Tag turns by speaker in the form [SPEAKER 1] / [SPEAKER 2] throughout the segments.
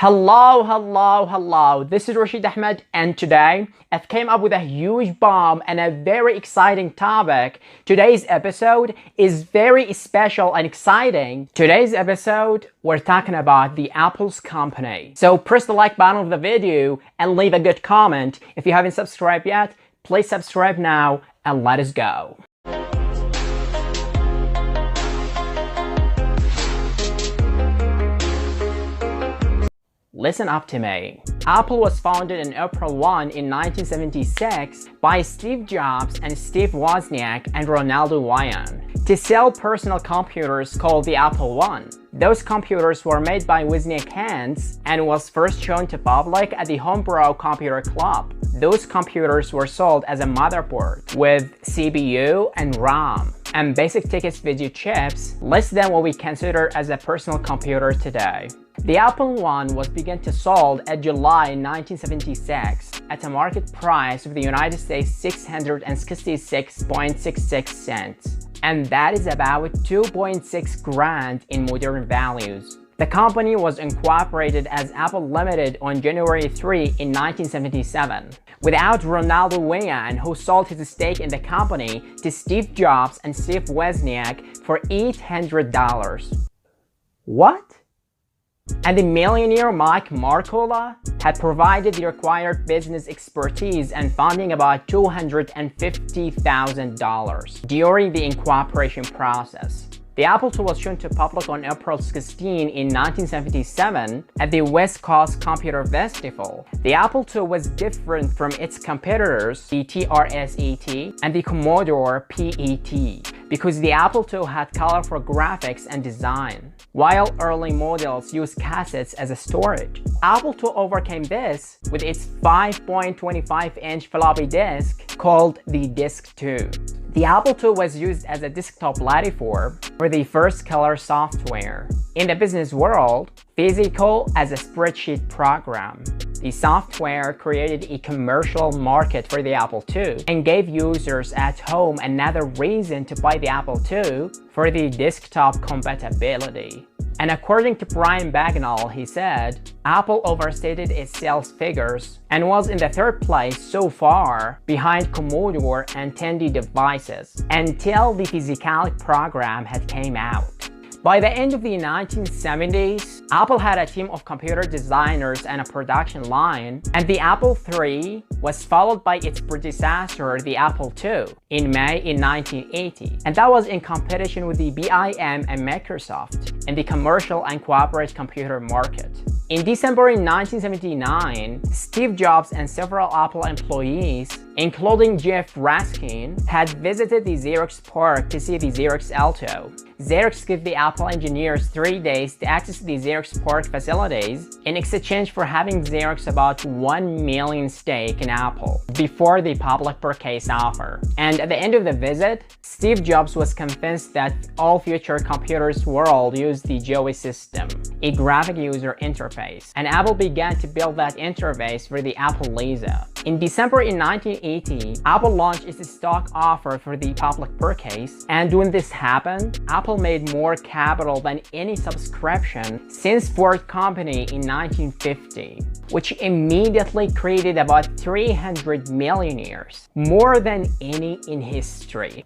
[SPEAKER 1] Hello. This is Rashid Ahmed, and today I've came up with a huge bomb and a very exciting topic. Today's episode is very special and exciting. Today's episode, we're talking about the Apple's company. So press the like button of the video and leave a good comment. If you haven't subscribed yet, please subscribe now and let us go. Listen up to me. Apple was founded on April 1 in 1976 by Steve Jobs and Steve Wozniak and Ronald Wayne to sell personal computers called the Apple I. Those computers were made by Wozniak Hand and was first shown to public at the Homebro Computer Club. Those computers were sold as a motherboard with CPU and RAM and basic tickets video chips, less than what we consider as a personal computer today. The Apple I was begun to sold at July 1976 at a market price of the United States 666.66 cents, and that is about 2.6 grand in modern values. The company was incorporated as Apple Limited on January 3 in 1977, without Ronald Wayne, who sold his stake in the company to Steve Jobs and Steve Wozniak for $800. What? And the millionaire Mike Marcola had provided the required business expertise and funding about $250,000 during the incorporation process. The Apple II was shown to public on April 16 in 1977 at the West Coast Computer Festival. The Apple II was different from its competitors, the TRS-80 and the Commodore PET, because the Apple II had colorful graphics and design, while early models used cassettes as a storage. Apple II overcame this with its 5.25-inch floppy disk called the Disk II. The Apple II was used as a desktop platform for the first color software. In the business world, physical as a spreadsheet program. The software created a commercial market for the Apple II and gave users at home another reason to buy the Apple II for the desktop compatibility. And according to Brian Bagnall, he said, Apple overstated its sales figures and was in the third place so far behind Commodore and Tandy devices until the Physicalic program had came out. By the end of the 1970s, Apple had a team of computer designers and a production line, and the Apple III was followed by its predecessor, the Apple II, in May in 1980, and that was in competition with the IBM and Microsoft in the commercial and corporate computer market. In December in 1979, Steve Jobs and several Apple employees, including Jeff Raskin, had visited the Xerox Park to see the Xerox Alto. Xerox gave the Apple engineers 3 days to access the Xerox Park facilities in exchange for having Xerox about 1 million stake in Apple before the public purchase offer. And at the end of the visit, Steve Jobs was convinced that all future computers world use the GUI system, a graphic user interface, and Apple began to build that interface for the Apple Lisa. In December in 1980, Apple launched its stock offer for the public purchase, and when this happened, Apple made more capital than any subscription since Ford Company in 1950, which immediately created about 300 millionaires, more than any in history.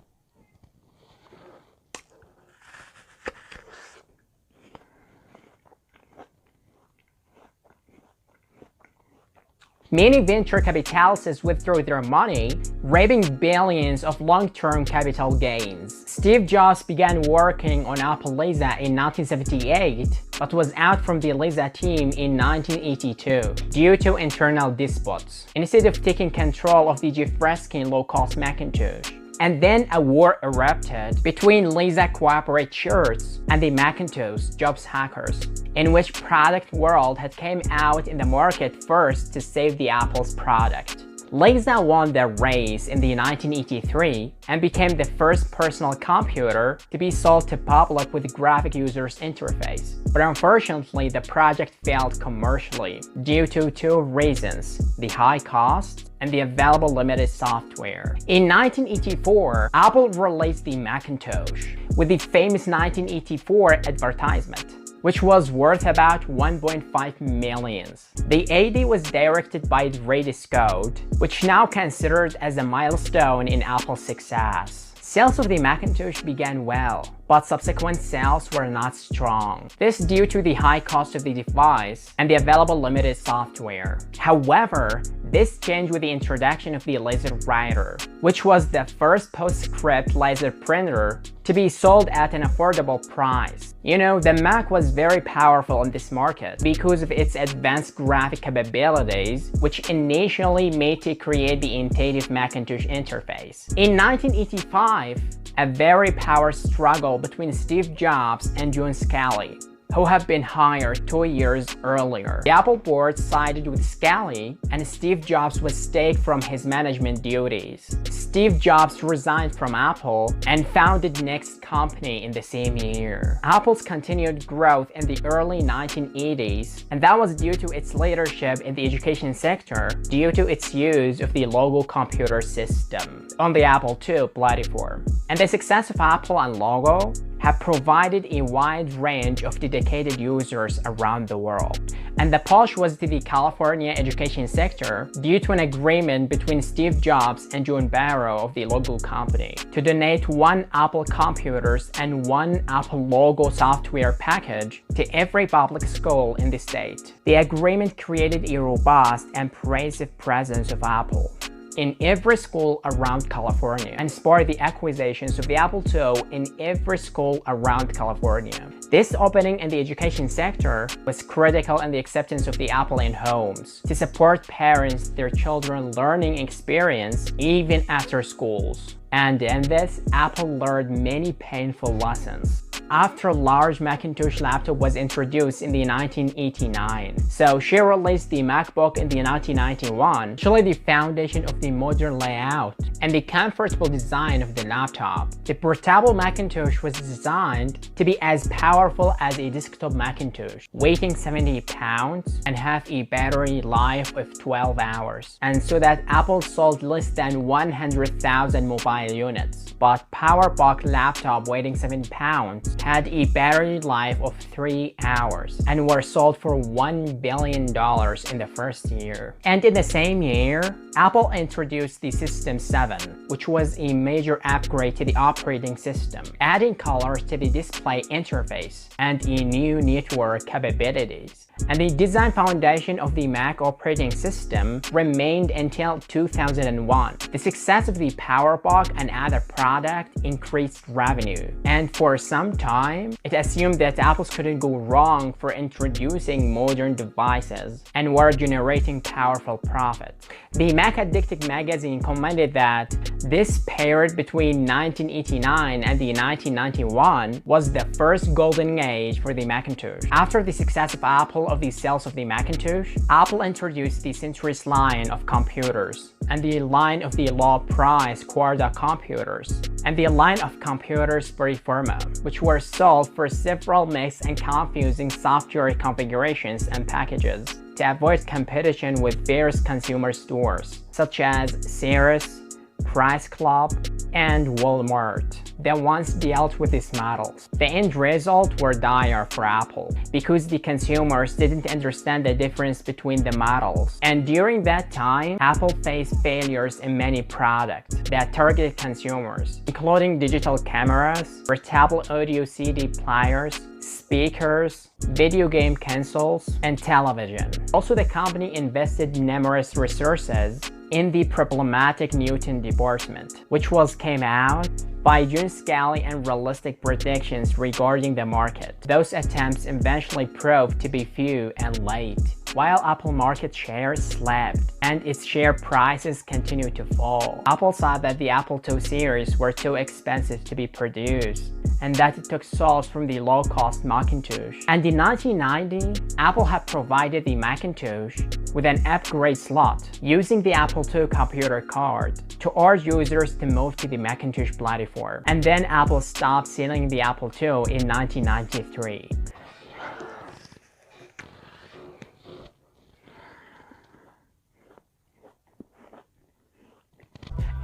[SPEAKER 1] Many venture capitalists withdrew their money, reaping billions of long-term capital gains. Steve Jobs began working on Apple Lisa in 1978, but was out from the Lisa team in 1982 due to internal disputes, instead of taking control of the Jeff Raskin low-cost Macintosh. And then a war erupted between Lisa cooperators and the Macintosh Jobs hackers, in which Product World had came out in the market first to save the Apple's product. Lisa won the race in the 1983 and became the first personal computer to be sold to public with graphic user's interface. But unfortunately, the project failed commercially due to two reasons: the high cost and the available limited software. In 1984, Apple released the Macintosh with the famous 1984 advertisement. which was worth about 1.5 million. The AD was directed by Ridley Scott, which now considered as a milestone in Apple's success. Sales of the Macintosh began well, but subsequent sales were not strong. This due to the high cost of the device and the available limited software. However, this changed with the introduction of the laser writer, which was the first PostScript laser printer to be sold at an affordable price. You know, the Mac was very powerful in this market because of its advanced graphic capabilities, which initially made it create the intuitive Macintosh interface. In 1985, a very power struggle between Steve Jobs and John Scully, who had been hired 2 years earlier. The Apple board sided with Scully, and Steve Jobs was staked from his management duties. Steve Jobs resigned from Apple and founded Next Company in the same year. Apple's continued growth in the early 1980s, and that was due to its leadership in the education sector due to its use of the Logo computer system on the Apple II platform. And the success of Apple and Logo have provided a wide range of dedicated users around the world. And the push was to the California education sector due to an agreement between Steve Jobs and John Barrow of the Logo company to donate 1 Apple computers and 1 Apple Logo software package to every public school in the state. The agreement created a robust and pervasive presence of Apple in every school around California and spurred the acquisitions of the Apple II in every school around California. This opening in the education sector was critical in the acceptance of the Apple in homes to support parents their children's learning experience even after schools. And in this, Apple learned many painful lessons after large Macintosh laptop was introduced in the 1989. So she released the MacBook in the 1991, actually the foundation of the modern layout and the comfortable design of the laptop. The portable Macintosh was designed to be as powerful as a desktop Macintosh, weighing 70 pounds and have a battery life of 12 hours. And so that Apple sold less than 100,000 mobile units. But PowerBook laptop weighing 70 pounds had a battery life of 3 hours and were sold for $1 billion in the first year. And in the same year, Apple introduced the System 7, which was a major upgrade to the operating system, adding colors to the display interface and a new network capabilities. And the design foundation of the Mac operating system remained until 2001. The success of the PowerBook and other products increased revenue, and for some time, it assumed that Apple couldn't go wrong for introducing modern devices and were generating powerful profits. The Mac Addicted magazine commented that this period between 1989 and the 1991 was the first golden age for the Macintosh. After the success of Apple of the sales of the Macintosh, Apple introduced the Centuries line of computers and the line of the low-price Quadra computers and the line of computers Performa, which were sold for several mixed and confusing software configurations and packages to avoid competition with various consumer stores such as Sears, Price Club, and Walmart that once dealt with these models. The end result were dire for Apple because the consumers didn't understand the difference between the models. And during that time, Apple faced failures in many products that targeted consumers, including digital cameras, portable audio CD players, speakers, video game consoles, and television. Also, the company invested numerous resources in the problematic Newton department, which came out by John Scully and realistic predictions regarding the market. Those attempts eventually proved to be few and late, while Apple market share slipped and its share prices continued to fall. Apple saw that the Apple II series were too expensive to be produced and that it took souls from the low-cost Macintosh. And in 1990, Apple had provided the Macintosh with an upgrade slot using the Apple II computer card to urge users to move to the Macintosh platform. And then Apple stopped selling the Apple II in 1993.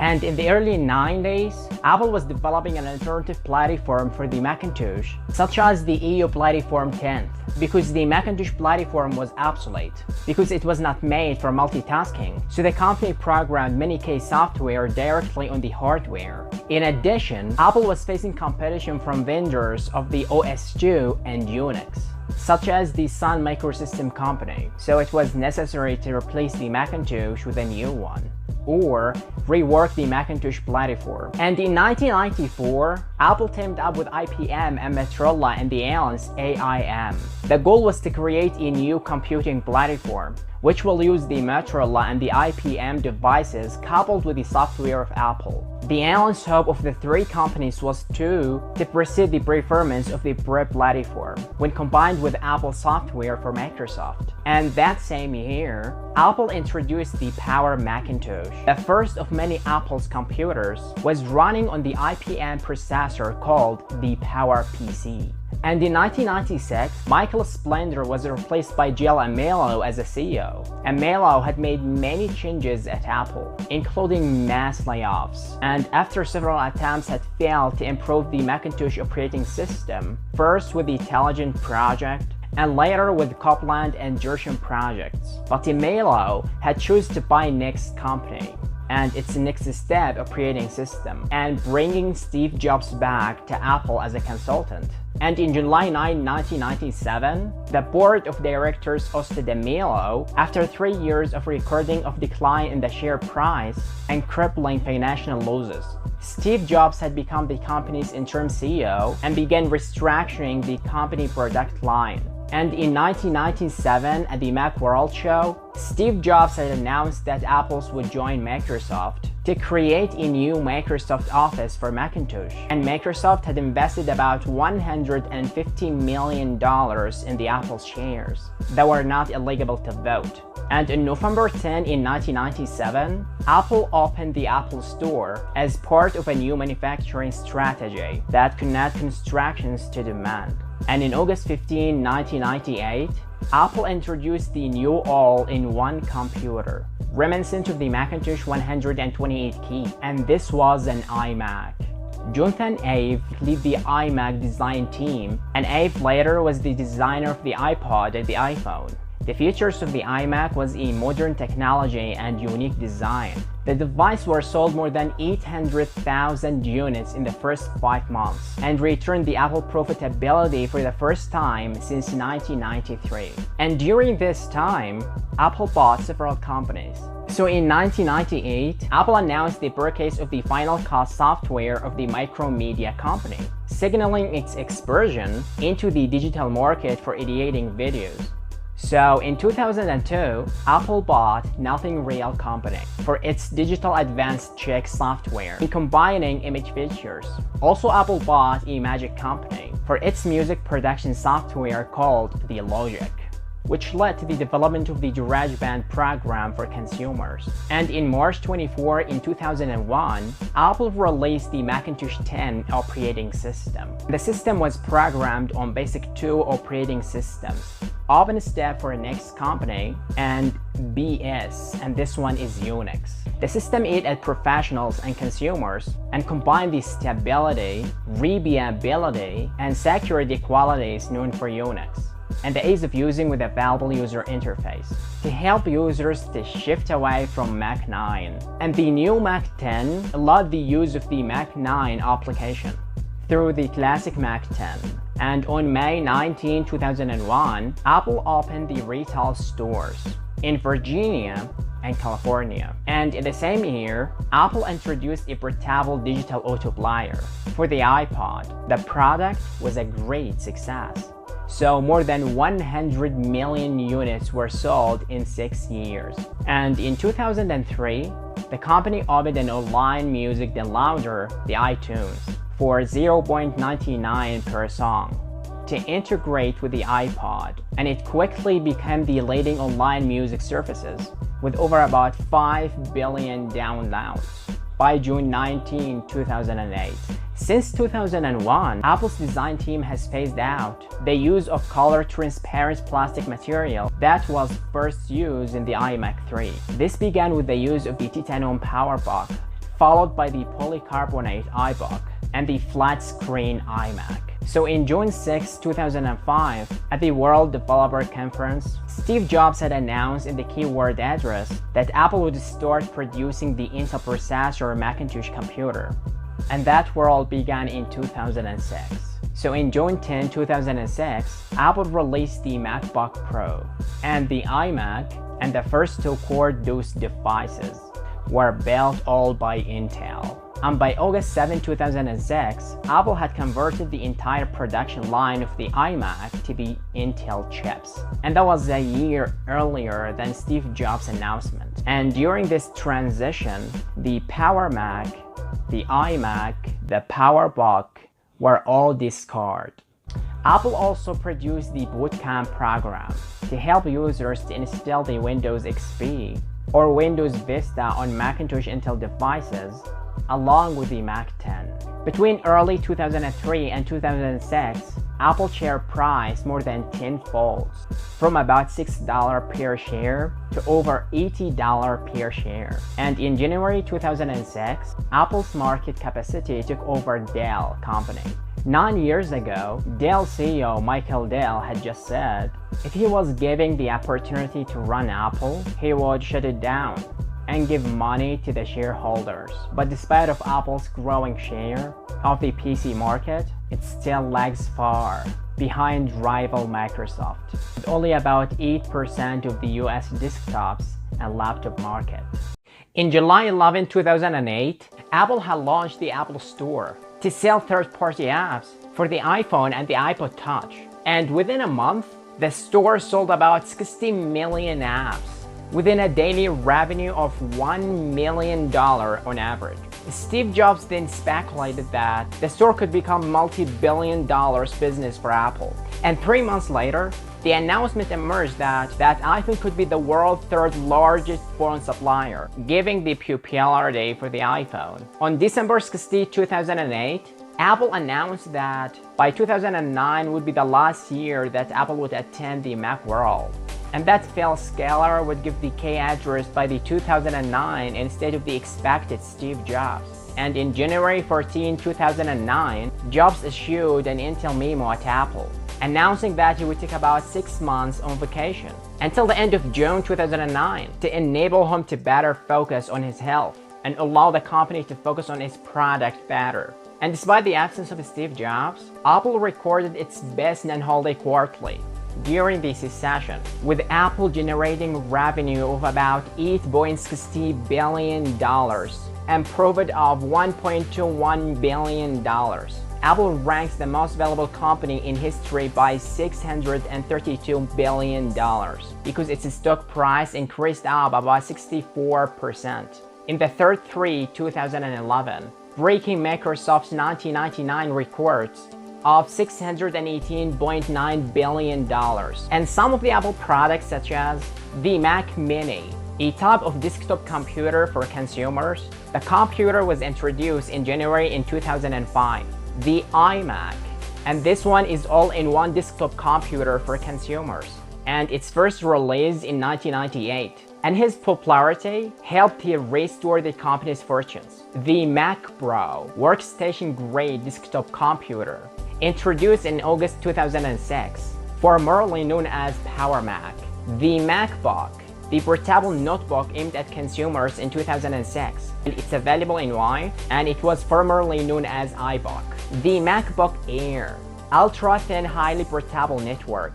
[SPEAKER 1] And in the early 90s, Apple was developing an alternative platform for the Macintosh, such as the EU Platform 10th, because the Macintosh platform was obsolete, because it was not made for multitasking, so the company programmed many case software directly on the hardware. In addition, Apple was facing competition from vendors of the OS2 and Unix, such as the Sun Microsystem company, so it was necessary to replace the Macintosh with a new one, or rework the Macintosh platform. And in 1994, Apple teamed up with IBM and Motorola and the Alliance AIM. The goal was to create a new computing platform, which will use the Motorola and the IBM devices coupled with the software of Apple. The Alliance hope of the three companies was to precede the performance of the platform when combined with Apple software for Microsoft. And that same year, Apple introduced the Power Macintosh. The first of many Apple's computers was running on the IBM processor called the Power PC. And in 1996, Michael Splendor was replaced by Jill Amelio as a CEO. Amelio had made many changes at Apple, including mass layoffs, and after several attempts had failed to improve the Macintosh operating system, first with the Intelligent project, and later with Copland and Gershon projects. But Amelio had chosen to buy Next company and its next step operating system, and bringing Steve Jobs back to Apple as a consultant. And in July 9, 1997, the board of directors ousted Amelio after 3 years of recording of decline in the share price and crippling financial losses. Steve Jobs had become the company's interim CEO and began restructuring the company product line. And in 1997, at the Macworld show, Steve Jobs had announced that Apple would join Microsoft to create a new Microsoft Office for Macintosh. And Microsoft had invested about $150 million in the Apple shares that were not eligible to vote. And on November 10 in 1997, Apple opened the Apple Store as part of a new manufacturing strategy that connected constructions to demand. And in August 15, 1998, Apple introduced the new all-in-one computer, reminiscent of the Macintosh 128 key, and this was an iMac. Jonathan Ive led the iMac design team, and Ive later was the designer of the iPod and the iPhone. The features of the iMac was a modern technology and unique design. The device were sold more than 800,000 units in the first 5 months and returned the Apple profitability for the first time since 1993. And during this time, Apple bought several companies. So in 1998, Apple announced the purchase of the Final Cut software of the Micromedia company, signaling its excursion into the digital market for editing videos. So in 2002, Apple bought Nothing Real Company for its digital advanced check software in combining image features. Also, Apple bought Magic Company for its music production software called the Logic, which led to the development of the GarageBand program for consumers. And in March 24 in 2001, Apple released the Macintosh 10 operating system. The system was programmed on Basic 2 operating systems, OpenStep for Next company, and BS, and this one is Unix. The system aimed at professionals and consumers and combined the stability, reviewability, and security qualities known for Unix, and the ease of using with a valuable user interface to help users to shift away from Mac 9. And the new Mac 10 allowed the use of the Mac 9 application through the classic Mac 10. And on May 19, 2001, Apple opened the retail stores in Virginia and California. And in the same year, Apple introduced a portable digital auto player for the iPod. The product was a great success. So more than 100 million units were sold in 6 years. And in 2003, the company opened an online music downloader, the iTunes, for $0.99 per song to integrate with the iPod, and it quickly became the leading online music services with over about 5 billion downloads by June 19, 2008. Since 2001, Apple's design team has phased out the use of color transparent plastic material that was first used in the iMac 3. This began with the use of the titanium power block followed by the polycarbonate iBook and the flat-screen iMac. So in June 6, 2005, at the World Developer Conference, Steve Jobs had announced in the keyword address that Apple would start producing the Intel processor Macintosh computer. And that world began in 2006. So in June 10, 2006, Apple released the MacBook Pro, and the iMac and the first two core DOS devices were built all by Intel. And by August 7, 2006, Apple had converted the entire production line of the iMac to the Intel chips. And that was a year earlier than Steve Jobs' announcement. And during this transition, the Power Mac, the iMac, the PowerBook were all discarded. Apple also produced the Boot Camp program to help users to install the Windows XP or Windows Vista on Macintosh Intel devices, along with the Mac 10. Between early 2003 and 2006, Apple share price more than 10-fold, from about $6 per share to over $80 per share. And in January 2006, Apple's market capacity took over Dell Company. 9 years ago, Dell CEO Michael Dell had just said if he was given the opportunity to run Apple, he would shut it down and give money to the shareholders. But despite of Apple's growing share of the PC market, it still lags far behind rival Microsoft, with only about 8% of the US desktops and laptop market. In July 11, 2008, Apple had launched the Apple Store to sell third-party apps for the iPhone and the iPod Touch. And within a month, the store sold about 60 million apps, within a daily revenue of $1 million on average. Steve Jobs then speculated that the store could become multi-billion-dollar business for Apple. And 3 months later, the announcement emerged that iPhone could be the world's third largest phone supplier, giving the popularity for the iPhone. On December 16, 2008, Apple announced that by 2009 would be the last year that Apple would attend the Macworld. And that Phil Schiller would give the K address by the 2009 instead of the expected Steve Jobs. And in January 14, 2009, Jobs issued an Intel memo at Apple, announcing that he would take about 6 months on vacation until the end of June 2009 to enable him to better focus on his health and allow the company to focus on its product better. And despite the absence of Steve Jobs, Apple recorded its best non-holiday quarterly during this session, with Apple generating revenue of about $8.60 billion and profit of $1.21 billion. Apple ranks the most valuable company in history by $632 billion because its stock price increased up about 64% in the third quarter 2011, breaking Microsoft's 1999 records of $618.9 billion. And some of the Apple products, such as the Mac Mini, a type of desktop computer for consumers. The computer was introduced in January in 2005. The iMac, and this one is all-in-one desktop computer for consumers, and its first release in 1998. And his popularity helped him restore the company's fortunes. The Mac Pro, workstation-grade desktop computer, introduced in August 2006, formerly known as Power Mac. The MacBook, the portable notebook aimed at consumers in 2006, and it's available in white, and it was formerly known as iBook. The MacBook Air, ultra-thin, highly portable network,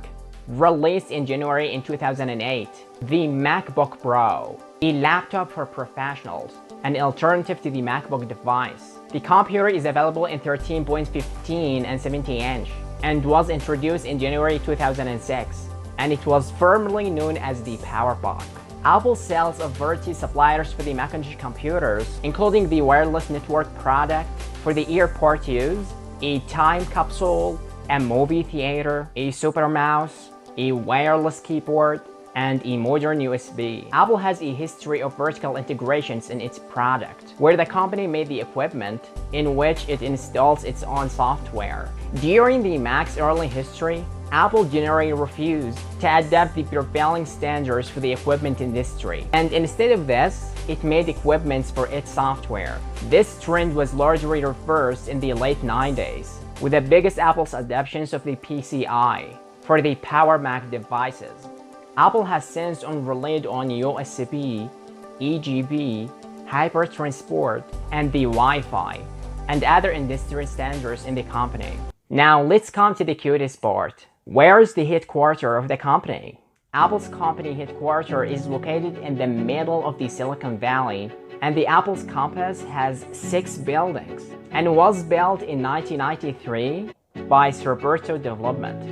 [SPEAKER 1] released in January in 2008. The MacBook Pro, a laptop for professionals, an alternative to the MacBook device. The computer is available in 13.15 and 70-inch and was introduced in January 2006, and it was formerly known as the PowerBook. Apple sells a variety of suppliers for the Macintosh computers, including the wireless network product for the airport use, a time capsule, a movie theater, a super mouse, a wireless keyboard, and a modern USB. Apple has a history of vertical integrations in its product, where the company made the equipment in which it installs its own software. During the Mac's early history, Apple generally refused to adapt the prevailing standards for the equipment industry, and instead of this, it made equipments for its software. This trend was largely reversed in the late 90s, with the biggest Apple's adoptions of the PCI for the Power Mac devices. Apple has since relied on USB, EGB, Hypertransport, and the Wi-Fi, and other industry standards in the company. Now let's come to the cutest part. Where is the headquarters of the company? Apple's company headquarters is located in the middle of the Silicon Valley, and the Apple's campus has 6 buildings and was built in 1993 by Roberto Development.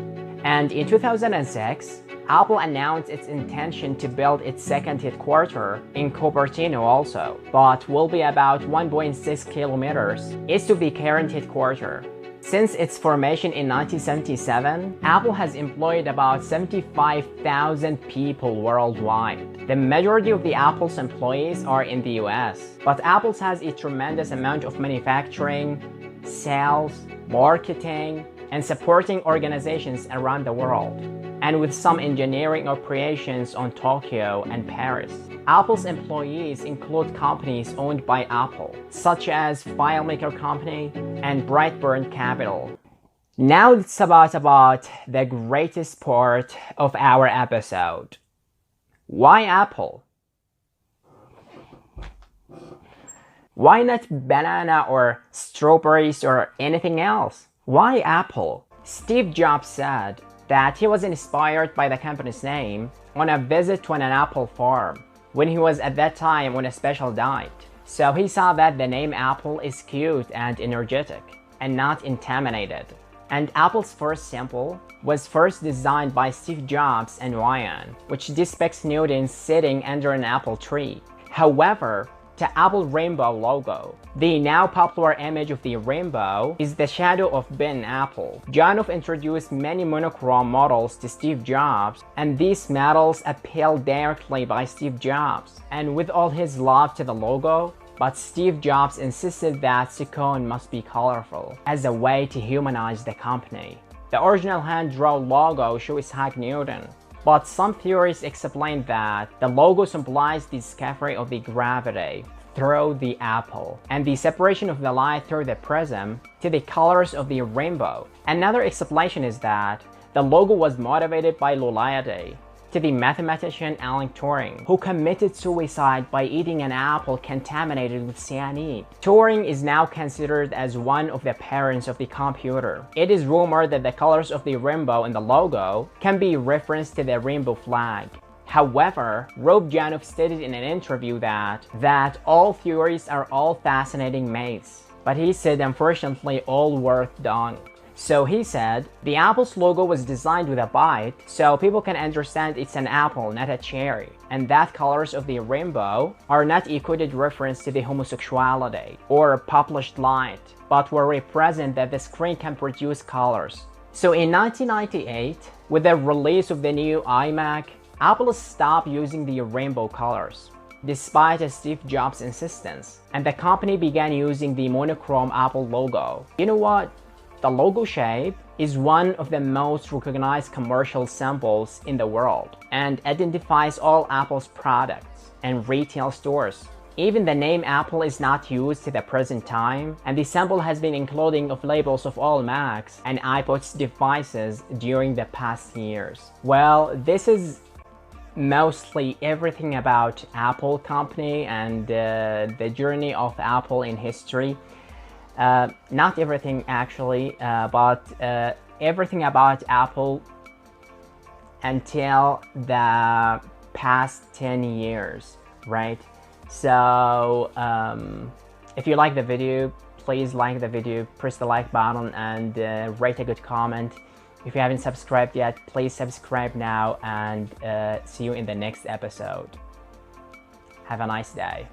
[SPEAKER 1] And in 2006, Apple announced its intention to build its second headquarters in Cupertino also, but will be about 1.6 kilometers east of the current headquarters. Since its formation in 1977, Apple has employed about 75,000 people worldwide. The majority of the Apple's employees are in the US, but Apple has a tremendous amount of manufacturing, sales, marketing, and supporting organizations around the world, and with some engineering operations on Tokyo and Paris. Apple's employees include companies owned by Apple, such as FileMaker Company and Brightburn Capital. Now let's talk about the greatest part of our episode. Why Apple? Why not banana or strawberries or anything else? Why Apple? Steve Jobs said that he was inspired by the company's name on a visit to an apple farm when he was at that time on a special diet. So he saw that the name Apple is cute and energetic and not intimidated. And Apple's first sample was first designed by Steve Jobs and Wayne, which depicts Newton sitting under an apple tree. However, the Apple rainbow logo, the now popular image of the rainbow, is the shadow of Ben Apple. Janoff introduced many monochrome models to Steve Jobs, and these models appealed directly by Steve Jobs. And with all his love to the logo, but Steve Jobs insisted that silicone must be colorful as a way to humanize the company. The original hand-drawn logo shows Isaac Newton, but some theories explain that the logo symbolized the discovery of the gravity through the apple and the separation of the light through the prism to the colors of the rainbow. Another explanation is that the logo was motivated by loyalty to the mathematician Alan Turing, who committed suicide by eating an apple contaminated with cyanide. Turing is now considered as one of the parents of the computer. It is rumored that the colors of the rainbow in the logo can be referenced to the rainbow flag. However, Rob Janoff stated in an interview that all theories are all fascinating myths, but he said unfortunately all worth done. So he said, the Apple's logo was designed with a bite so people can understand it's an apple, not a cherry, and that colors of the rainbow are not a coded reference to the homosexuality or published light, but will represent that the screen can produce colors. So in 1998, with the release of the new iMac, Apple stopped using the rainbow colors, despite Steve Jobs' insistence, and the company began using the monochrome Apple logo. You know what? The logo shape is one of the most recognized commercial symbols in the world and identifies all Apple's products and retail stores. Even the name Apple is not used to the present time, and the symbol has been including of labels of all Macs and iPods devices during the past years. Well, this is mostly everything about Apple company and the journey of Apple in history. Not everything actually, but everything about Apple until the past 10 years, right? So if you like the video, please like the video, press the like button, and rate a good comment. If you haven't subscribed yet, please subscribe now, and see you in the next episode. Have a nice day.